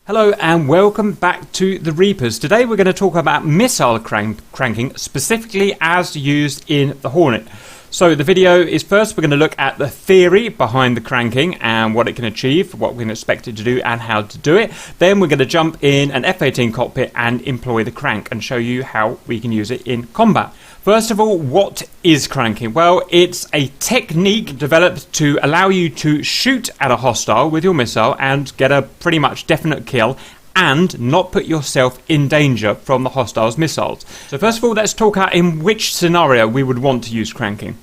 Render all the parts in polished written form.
Hello and welcome back to the Reapers. Today we're going to talk about missile cranking, specifically as used in the Hornet. So the video is first we're going to look at the theory behind the cranking and what it can achieve, what we can expect it to do and how to do it. Then we're going to jump in an F-18 cockpit and employ the crank and show you how we can use it in combat. First of all, what is cranking? Well, it's a technique developed to allow you to shoot at a hostile with your missile and get a pretty much definite kill and not put yourself in danger from the hostile's missiles. So first of all, let's talk out in which scenario we would want to use cranking.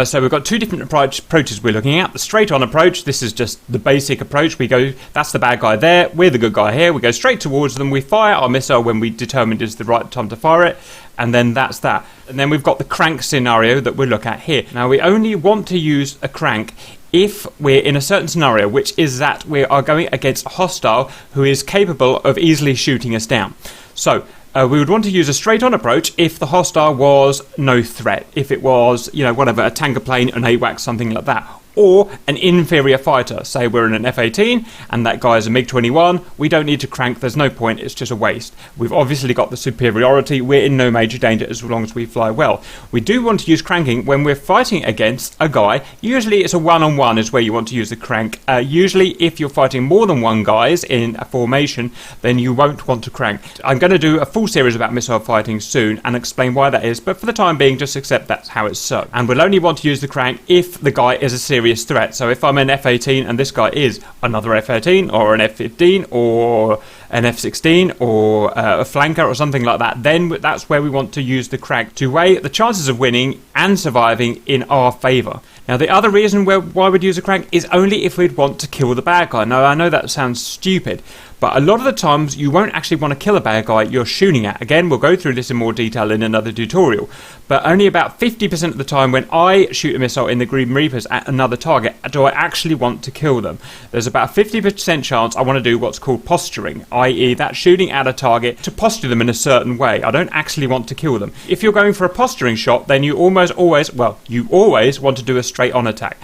So we've got two different approaches we're looking at. The straight on approach, this is just the basic approach. We go, that's the bad guy there, we're the good guy here. We go straight towards them, we fire our missile when we determined it's the right time to fire it, and then that's that. And then we've got the crank scenario that we'll look at here. Now we only want to use a crank if we're in a certain scenario, which is that we are going against a hostile who is capable of easily shooting us down. So we would want to use a straight-on approach if the hostile was no threat. If it was, whatever, a tanker plane, an AWACS, something like that. Or an inferior fighter. Say we're in an F-18 and that guy is a MiG-21. We don't need to crank. There's no point. It's just a waste. We've obviously got the superiority. We're in no major danger as long as we fly well. We do want to use cranking when we're fighting against a guy. Usually it's a one-on-one is where you want to use the crank. Usually if you're fighting more than one guys in a formation, then you won't want to crank. I'm going to do a full series about missile fighting soon and explain why that is. But for the time being, just accept that's how it's so. And we'll only want to use the crank if the guy is a serious threat. So if I'm an F-18 and this guy is another F-18 or an F-15 or an F-16 or a flanker or something like that, then that's where we want to use the crank to weigh the chances of winning and surviving in our favour. Now the other reason why we'd use a crank is only if we'd want to kill the bad guy. Now I know that sounds stupid, but a lot of the times you won't actually want to kill a bad guy you're shooting at. Again, we'll go through this in more detail in another tutorial, but only about 50% of the time when I shoot a missile in the Green Reapers at another target do I actually want to kill them. There's about a 50% chance I want to do what's called posturing, i.e. that shooting at a target to posture them in a certain way. I don't actually want to kill them. If you're going for a posturing shot, then you always want to do a straight-on attack.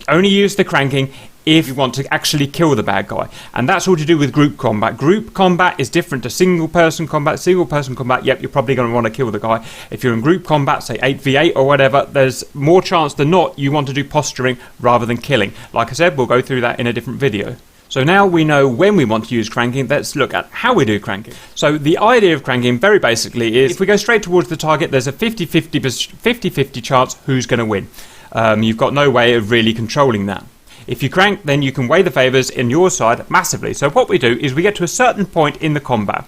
Only use the cranking if you want to actually kill the bad guy. And that's all to do with group combat. Group combat is different to single person combat. Single person combat, yep, you're probably going to want to kill the guy. If you're in group combat, say 8v8 or whatever, there's more chance than not you want to do posturing rather than killing. Like I said, we'll go through that in a different video. So now we know when we want to use cranking, let's look at how we do cranking. So the idea of cranking very basically is if we go straight towards the target, there's a 50-50 chance who's going to win. You've got no way of really controlling that. If you crank, then you can weigh the favours in your side massively. So what we do is we get to a certain point in the combat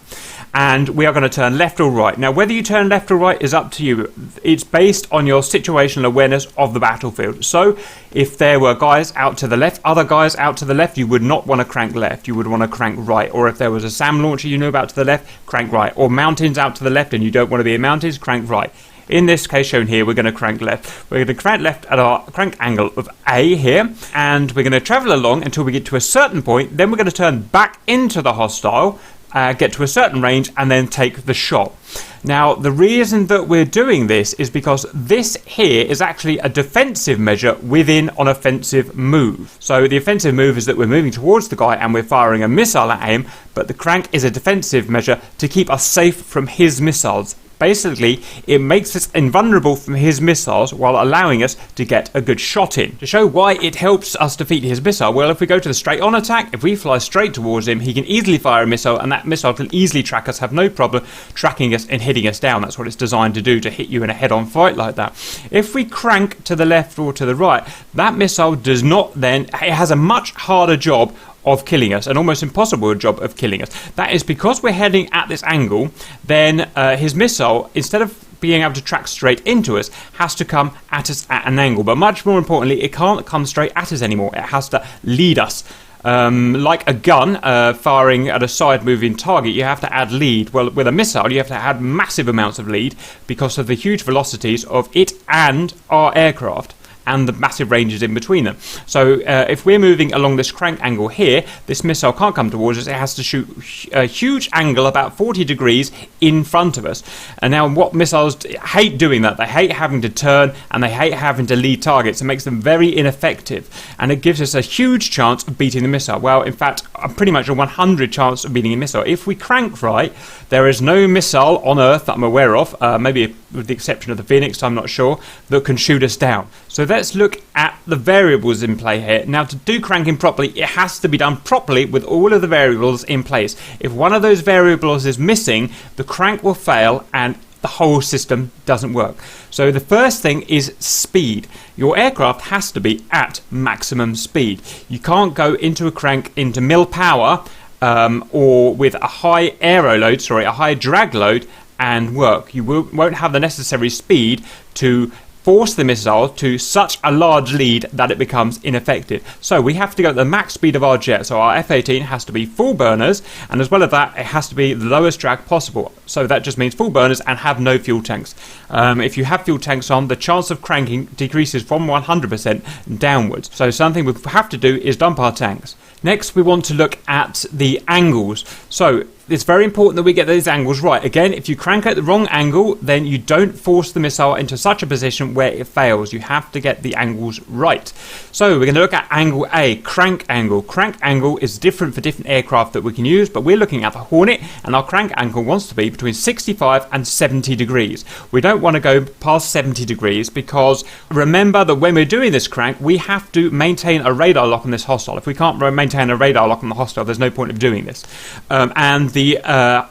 and we are going to turn left or right. Now whether you turn left or right is up to you. It's based on your situational awareness of the battlefield. So if there were guys out to the left, other guys out to the left, you would not want to crank left. You would want to crank right. Or if there was a SAM launcher you knew about to the left, crank right. Or mountains out to the left and you don't want to be in mountains, crank right. In this case shown here, we're going to crank left. We're going to crank left at our crank angle of A here, and we're going to travel along until we get to a certain point. Then we're going to turn back into the hostile, get to a certain range, and then take the shot. Now, the reason that we're doing this is because this here is actually a defensive measure within an offensive move. So the offensive move is that we're moving towards the guy and we're firing a missile at him, but the crank is a defensive measure to keep us safe from his missiles. Basically, it makes us invulnerable from his missiles while allowing us to get a good shot in. To show why it helps us defeat his missile, well, if we go to the straight-on attack, if we fly straight towards him, he can easily fire a missile, and that missile can easily track us, have no problem tracking us and hitting us down. That's what it's designed to do, to hit you in a head-on fight like that. If we crank to the left or to the right, that missile does not then, it has a much harder job of killing us, an almost impossible job of killing us. That is because we're heading at this angle, then his missile, instead of being able to track straight into us, has to come at us at an angle. But much more importantly, it can't come straight at us anymore. It has to lead us. Like a gun firing at a side moving target, you have to add lead. Well, with a missile, you have to add massive amounts of lead because of the huge velocities of it and our aircraft. and the massive ranges in between them. So if we're moving along this crank angle here, this missile can't come towards us. It has to shoot a huge angle about 40 degrees in front of us. And now what missiles hate doing that. They hate having to turn, and they hate having to lead targets. It makes them very ineffective, and it gives us a huge chance of beating the missile. Well, in fact, pretty much a 100 chance of beating a missile. If we crank right, there is no missile on Earth that I'm aware of, maybe with the exception of the Phoenix, I'm not sure, that can shoot us down. So let's look at the variables in play here. Now, to do cranking properly, it has to be done properly with all of the variables in place. If one of those variables is missing, the crank will fail and the whole system doesn't work. So the first thing is speed. Your aircraft has to be at maximum speed. You can't go into a crank into mil power or with a high a high drag load and work. You won't have the necessary speed to force the missile to such a large lead that it becomes ineffective. So we have to go at the max speed of our jet. So our F-18 has to be full burners, and as well as that, it has to be the lowest drag possible. So that just means full burners and have no fuel tanks. If you have fuel tanks on, the chance of cranking decreases from 100% downwards. So something we have to do is dump our tanks. Next, we want to look at the angles. So it's very important that we get these angles right. Again, if you crank at the wrong angle, then you don't force the missile into such a position where it fails. You have to get the angles right. So we're going to look at angle A, crank angle. Crank angle is different for different aircraft that we can use, but we're looking at the Hornet, and our crank angle wants to be between 65 and 70 degrees. We don't want to go past 70 degrees because remember that when we're doing this crank, we have to maintain a radar lock on this hostile. If we can't maintain a radar lock on the hostile, there's no point of doing this. And the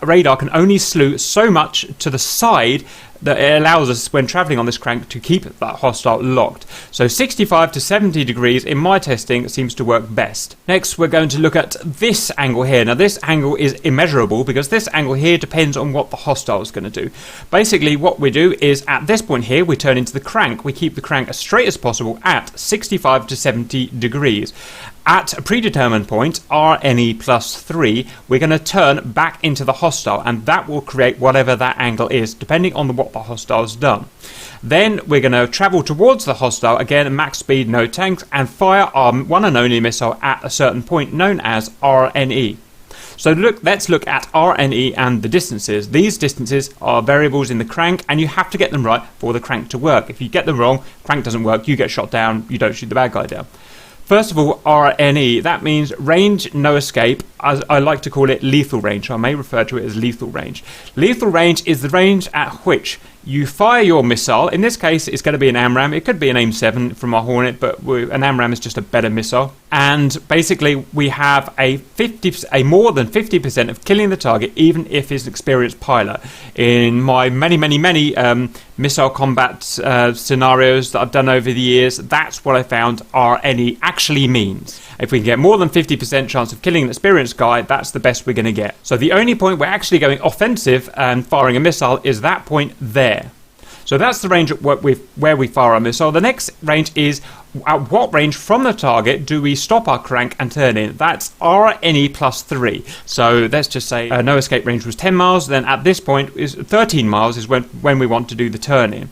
radar can only slew so much to the side that it allows us, when travelling on this crank, to keep that hostile locked. So 65 to 70 degrees in my testing seems to work best. Next, we're going to look at this angle here. Now, this angle is immeasurable because this angle here depends on what the hostile is going to do. Basically, what we do is at this point here, we turn into the crank. We keep the crank as straight as possible at 65 to 70 degrees. At a predetermined point, RNE plus 3, we're going to turn back into the hostile, and that will create whatever that angle is, depending on what the hostile's done. Then we're going to travel towards the hostile, again, max speed, no tanks, and fire our one and only missile at a certain point known as RNE. So let's look at RNE and the distances. These distances are variables in the crank, and you have to get them right for the crank to work. If you get them wrong, crank doesn't work, you get shot down, you don't shoot the bad guy down. First of all, RNE, that means range, no escape. As I like to call it, lethal range. I may refer to it as lethal range. Lethal range is the range at which you fire your missile. In this case, it's going to be an AMRAAM. It could be an AIM-7 from our Hornet, but an AMRAAM is just a better missile. And basically, we have a more than 50% of killing the target, even if it's an experienced pilot. In my many missile combat scenarios that I've done over the years, that's what I found RNE actually means. If we can get more than 50% chance of killing an experienced guy, that's the best we're going to get. So the only point we're actually going offensive and firing a missile is that point there. So that's the range at where we fire our missile. The next range is at what range from the target do we stop our crank and turn in. That's RNE plus 3. So let's just say no escape range was 10 miles. Then at this point, 13 miles is when we want to do the turn in.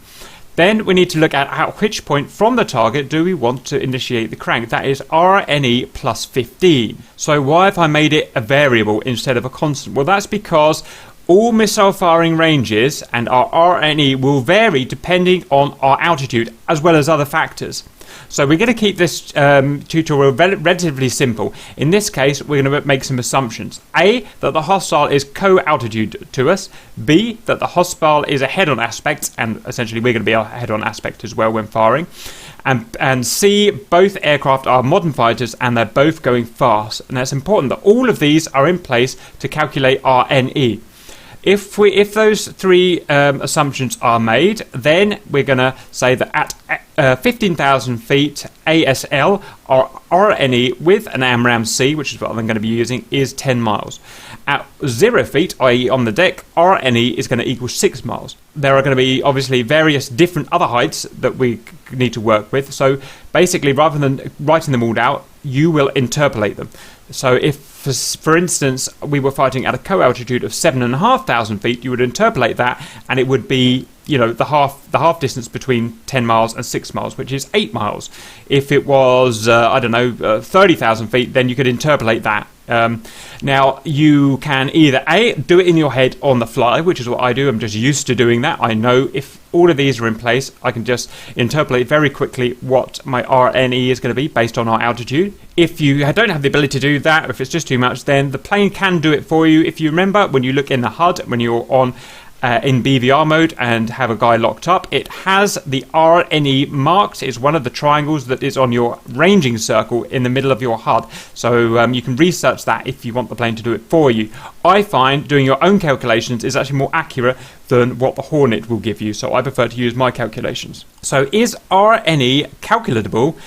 Then we need to look at which point from the target do we want to initiate the crank. That is RNE plus 15. So why have I made it a variable instead of a constant? Well, that's because all missile firing ranges and our RNE will vary depending on our altitude as well as other factors. So we're going to keep this tutorial relatively simple. In this case, we're going to make some assumptions. A, that the hostile is co-altitude to us. B, that the hostile is a head-on aspect, and essentially we're going to be a head-on aspect as well when firing. And C, both aircraft are modern fighters and they're both going fast. And that's important that all of these are in place to calculate RNE. If those three assumptions are made, then we're going to say that at 15,000 feet ASL, our RNE with an AMRAAM-C, which is what I'm going to be using, is 10 miles. At 0 feet, i.e. on the deck, RNE is going to equal 6 miles. There are going to be obviously various different other heights that we need to work with. So basically, rather than writing them all out, you will interpolate them. So if, for instance, we were fighting at a co-altitude of 7,500 feet, you would interpolate that and it would be the half distance between 10 miles and 6 miles, which is 8 miles. If it was 30,000 feet, then you could interpolate that. Now you can either do it in your head on the fly, which is what I do. I'm just used to doing that. I know if all of these are in place, I can just interpolate very quickly what my RNE is going to be based on our altitude. If you don't have the ability to do that, or if it's just too much, then the plane can do it for you. If you remember, when you look in the HUD, when you're on in BVR mode and have a guy locked up, it has the RNE marked. It's one of the triangles that is on your ranging circle in the middle of your HUD. So you can research that if you want the plane to do it for you. I find doing your own calculations is actually more accurate than what the Hornet will give you. So I prefer to use my calculations. So is RNE calculatable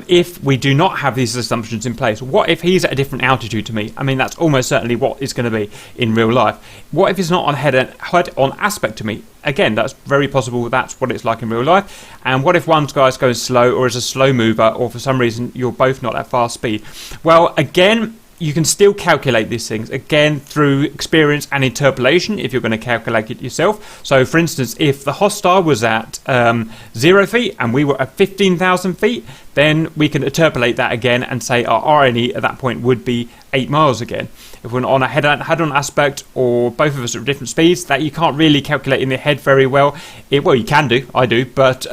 if we do not have these assumptions in place? What if he's at a different altitude to me? I mean, that's almost certainly what it's going to be in real life. What if he's not on head-on aspect to me? Again, that's very possible. That's what it's like in real life. And what if one guy's going slow or is a slow mover, or for some reason you're both not at fast speed? Well, again, you can still calculate these things, again, through experience and interpolation, if you're going to calculate it yourself. So, for instance, if the hostile was at 0 feet and we were at 15,000 feet, then we can interpolate that again and say our RNE at that point would be 8 miles again. If we're on a head-on aspect, or both of us are at different speeds, that you can't really calculate in the head very well. Well, you can do, I do, but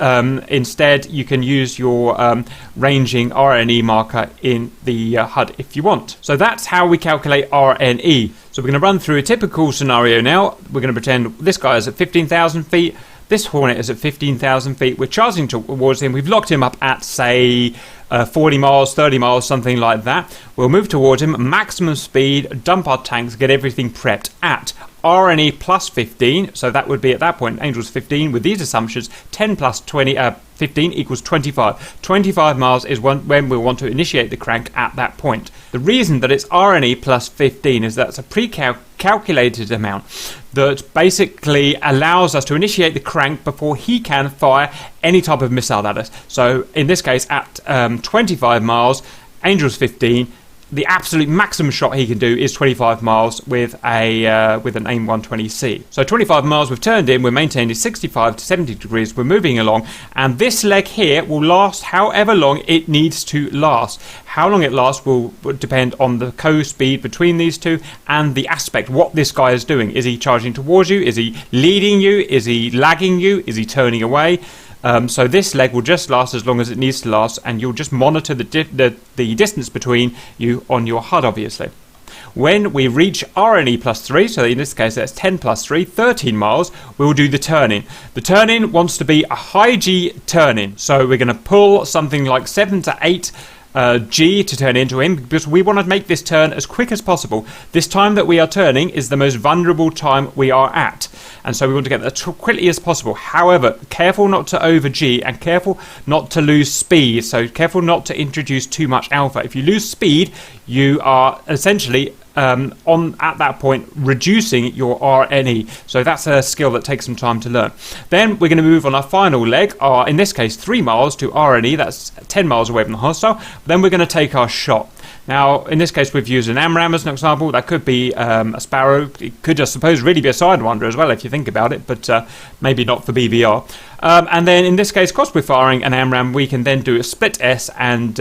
instead you can use your ranging RNE marker in the HUD if you want. So that's how we calculate RNE. So we're going to run through a typical scenario now. We're going to pretend this guy is at 15,000 feet. This Hornet is at 15,000 feet. We're charging towards him. We've locked him up at, say, 40 miles, 30 miles, something like that. We'll move towards him, maximum speed, dump our tanks, get everything prepped at RNE plus 15. So that would be at that point, Angel's 15. With these assumptions, 10 plus 15 equals 25. 25 miles is when we'll want to initiate the crank at that point. The reason that it's RNE plus 15 is that's a pre-calculated amount that basically allows us to initiate the crank before he can fire any type of missile at us. So in this case, at 25 miles, Angel's 15. The absolute maximum shot he can do is 25 miles with an AIM 120C. So 25 miles we've turned in, we're maintaining 65 to 70 degrees, we're moving along, and this leg here will last however long it needs to last. How long it lasts will depend on the co-speed between these two and the aspect, what this guy is doing. Is he charging towards you? Is he leading you? Is he lagging you? Is he turning away? So this leg will just last as long as it needs to last, and you'll just monitor the distance between you on your HUD, obviously. When we reach RNE plus 3, so in this case that's 10 plus 3, 13 miles, we'll do the turn-in. The turn-in wants to be a high G turn-in, so we're going to pull something like 7 to 8 G to turn into him, because we want to make this turn as quick as possible. This time that we are turning is the most vulnerable time we are at, and so we want to get that as quickly as possible. However, careful not to over G, and careful not to lose speed. So careful not to introduce too much alpha. If you lose speed, you are essentially at that point reducing your RNE. So that's a skill that takes some time to learn. Then we're going to move on our final leg, in this case 3 miles to RNE. That's 10 miles away from the hostile. Then we're going to take our shot. Now, in this case, we've used an AMRAAM as an example. That could be a Sparrow. It could, I suppose, really be a Sidewinder as well, if you think about it, but maybe not for BVR. And then, in this case, because we're firing an AMRAAM, we can then do a split S and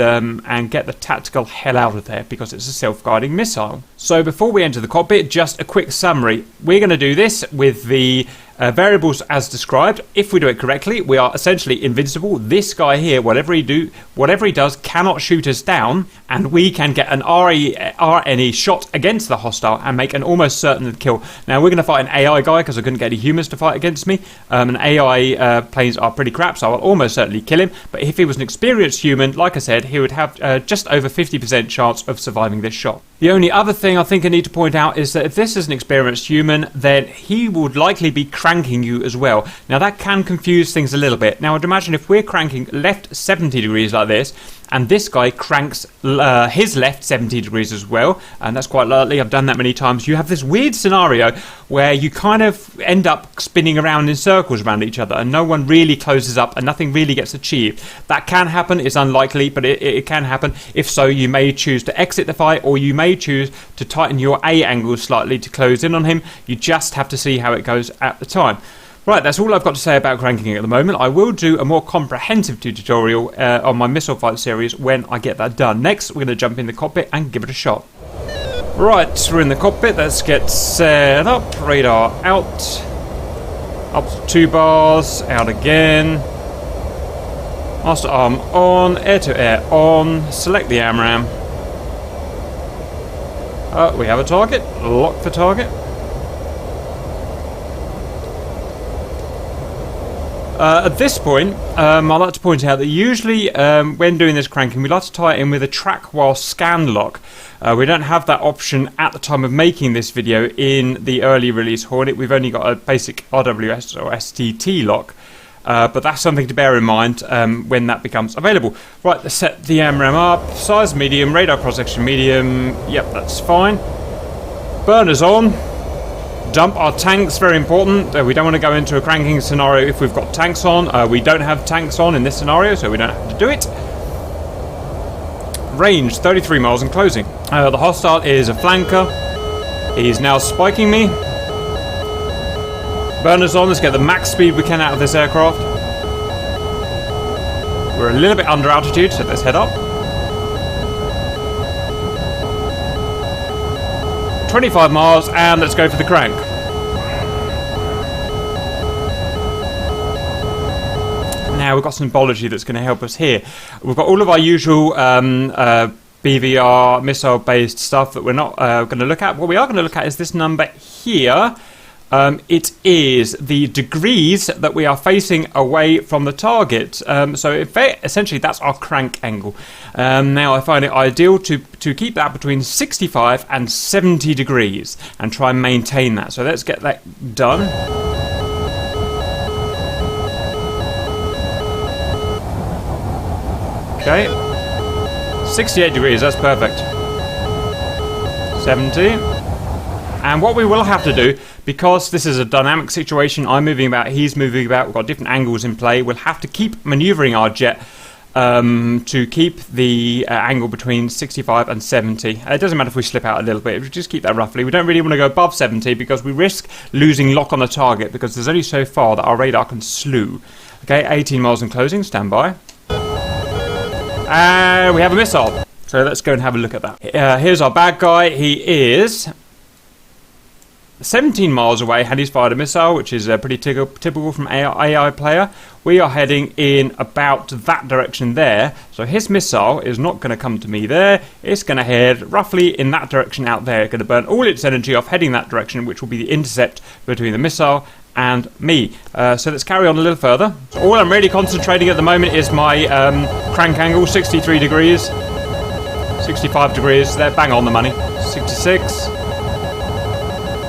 get the tactical hell out of there, because it's a self-guiding missile. So before we enter the cockpit, just a quick summary. We're going to do this with the variables as described. If we do it correctly, we are essentially invincible. This guy here, whatever he does, cannot shoot us down, and we can get an RNE shot against the hostile and make an almost certain kill. Now we're going to fight an AI guy because I couldn't get any humans to fight against me. An AI planes are pretty crap, so I'll almost certainly kill him. But if he was an experienced human, like I said, he would have just over 50% chance of surviving this shot. The only other thing I think I need to point out is that if this is an experienced human, then he would likely be cranking you as well. Now that can confuse things a little bit. Now I'd imagine if we're cranking left 70 degrees like this, and this guy cranks his left 70 degrees as well, and that's quite likely. I've done that many times. You have this weird scenario where you kind of end up spinning around in circles around each other, and no one really closes up and nothing really gets achieved. That can happen. It's unlikely, but it can happen. If so, you may choose to exit the fight, or you may choose to tighten your A angle slightly to close in on him. You just have to see how it goes at the time. Right, that's all I've got to say about cranking at the moment. I will do a more comprehensive tutorial on my missile fight series when I get that done. Next, we're going to jump in the cockpit and give it a shot. Right, we're in the cockpit. Let's get set up. Radar out. Up to 2 bars. Out again. Master arm on. Air to air on. Select the AMRAAM. We have a target. Lock the target. At this point, I'd like to point out that usually when doing this cranking, we like to tie it in with a track while scan lock. We don't have that option at the time of making this video in the early release Hornet. We've only got a basic RWS or STT lock, but that's something to bear in mind when that becomes available. Right, let's set the AMRAAM up. Size medium, radar cross-section medium. Yep, that's fine. Burners on. Dump our tanks, very important. We don't want to go into a cranking scenario if we've got tanks on. We don't have tanks on in this scenario, so we don't have to do it. Range, 33 miles and closing. The hostile is a flanker. He's now spiking me. Burners on, let's get the max speed we can out of this aircraft. We're a little bit under altitude, so let's head up. 25 miles, and let's go for the crank. Now we've got symbology that's going to help us here. We've got all of our usual BVR missile-based stuff that we're not going to look at. What we are going to look at is this number here. It is the degrees that we are facing away from the target. So essentially that's our crank angle. Now I find it ideal to keep that between 65 and 70 degrees and try and maintain that. So let's get that done. Okay. 68 degrees, that's perfect. 70. And what we will have to do, because this is a dynamic situation, I'm moving about, he's moving about, we've got different angles in play, we'll have to keep manoeuvring our jet to keep the angle between 65 and 70. It doesn't matter if we slip out a little bit, we just keep that roughly. We don't really want to go above 70 because we risk losing lock on the target because there's only so far that our radar can slew. Okay, 18 miles and closing, stand by. And we have a missile. So let's go and have a look at that. Here's our bad guy. He is 17 miles away and he's fired a missile, which is pretty typical from AI player. We are heading in about that direction there. So his missile is not going to come to me there. It's going to head roughly in that direction out there. It's going to burn all its energy off heading that direction, which will be the intercept between the missile and me. So let's carry on a little further. So all I'm really concentrating at the moment is my crank angle, 63 degrees. 65 degrees, there, bang on the money. 66.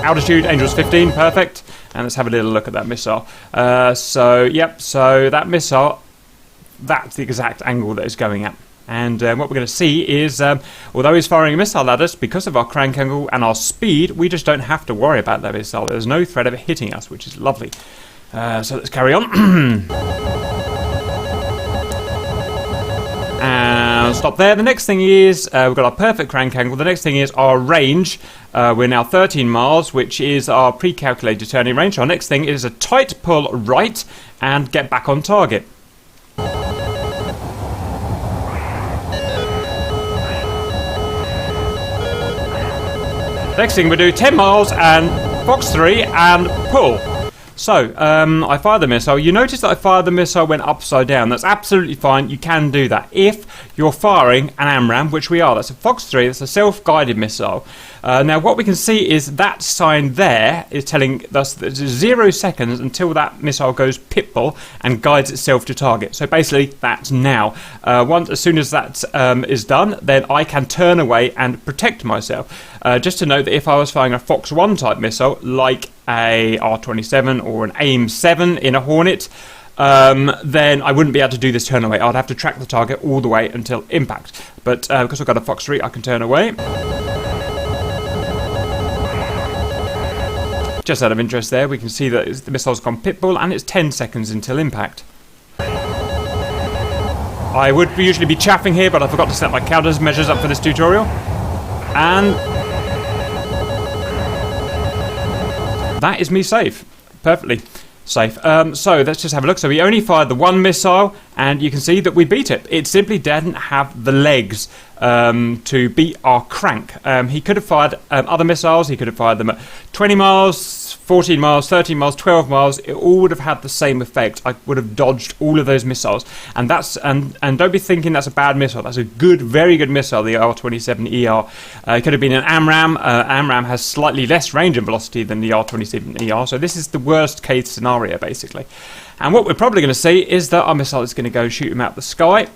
Altitude, Angels 15, perfect. And let's have a little look at that missile. So that missile, that's the exact angle that it's going at. And what we're going to see is, although he's firing a missile at us, because of our crank angle and our speed, we just don't have to worry about that missile. There's no threat of it hitting us, which is lovely. So let's carry on. And stop there. The next thing is, we've got our perfect crank angle. The next thing is our range. We're now 13 miles, which is our pre-calculated turning range. Our next thing is a tight pull right and get back on target. Next thing we do 10 miles and Fox 3 and pull. So, I fired the missile. You notice that I fired the missile went upside down. That's absolutely fine. You can do that if you're firing an AMRAAM, which we are. That's a Fox 3. That's a self-guided missile. Now, what we can see is that sign there is telling us that there's 0 seconds until that missile goes pitbull and guides itself to target. So basically, that's now. As soon as that is done, then I can turn away and protect myself. Just to note that if I was firing a Fox 1 type missile, like a R-27 or an AIM-7 in a Hornet, then I wouldn't be able to do this turn away. I'd have to track the target all the way until impact. But because I've got a Fox 3, I can turn away. Just out of interest there, we can see that the missile's gone pitbull and it's 10 seconds until impact. I would usually be chaffing here, but I forgot to set my countermeasures up for this tutorial. And that is me safe. Perfectly. Safe. So let's just have a look. So we only fired the one missile, and you can see that we beat it. It simply didn't have the legs to beat our crank. He could have fired other missiles. He could have fired them at 20 miles, 14 miles, 13 miles, 12 miles. It all would have had the same effect. I would have dodged all of those missiles. And that's and don't be thinking that's a bad missile. That's a good, very good missile, the R-27ER. It could have been an AMRAAM. AMRAAM has slightly less range and velocity than the R-27ER. So this is the worst case scenario, basically. And what we're probably going to see is that our missile is going to go shoot him out the sky.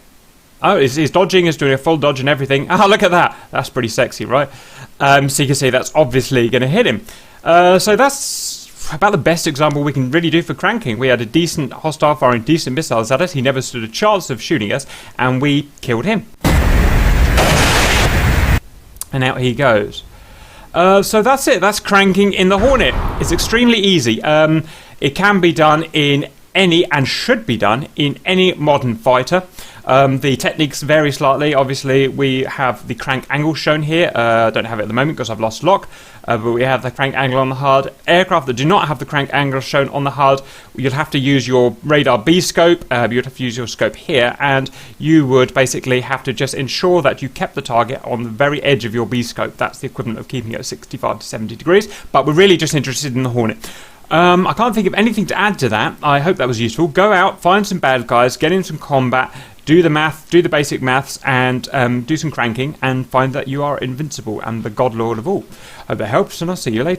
Oh, he's dodging, he's doing a full dodge and everything. Oh, look at that. That's pretty sexy, right? So you can see that's obviously going to hit him. So that's about the best example we can really do for cranking. We had a decent hostile firing decent missiles at us. He never stood a chance of shooting us, and we killed him. And out he goes. So that's it. That's cranking in the Hornet. It's extremely easy. It can be done in any, and should be done in any modern fighter. The techniques vary slightly. Obviously, we have the crank angle shown here. I don't have it at the moment because I've lost lock, but we have the crank angle on the HUD. Aircraft that do not have the crank angle shown on the HUD, you'll have to use your radar B scope. You'd have to use your scope here, and you would basically have to just ensure that you kept the target on the very edge of your B scope. That's the equivalent of keeping it at 65 to 70 degrees, but we're really just interested in the Hornet. I can't think of anything to add to that. I hope that was useful. Go out, find some bad guys, get in some combat, do the math, do the basic maths, and do some cranking, and find that you are invincible and the godlord of all. Hope that helps, and I'll see you later.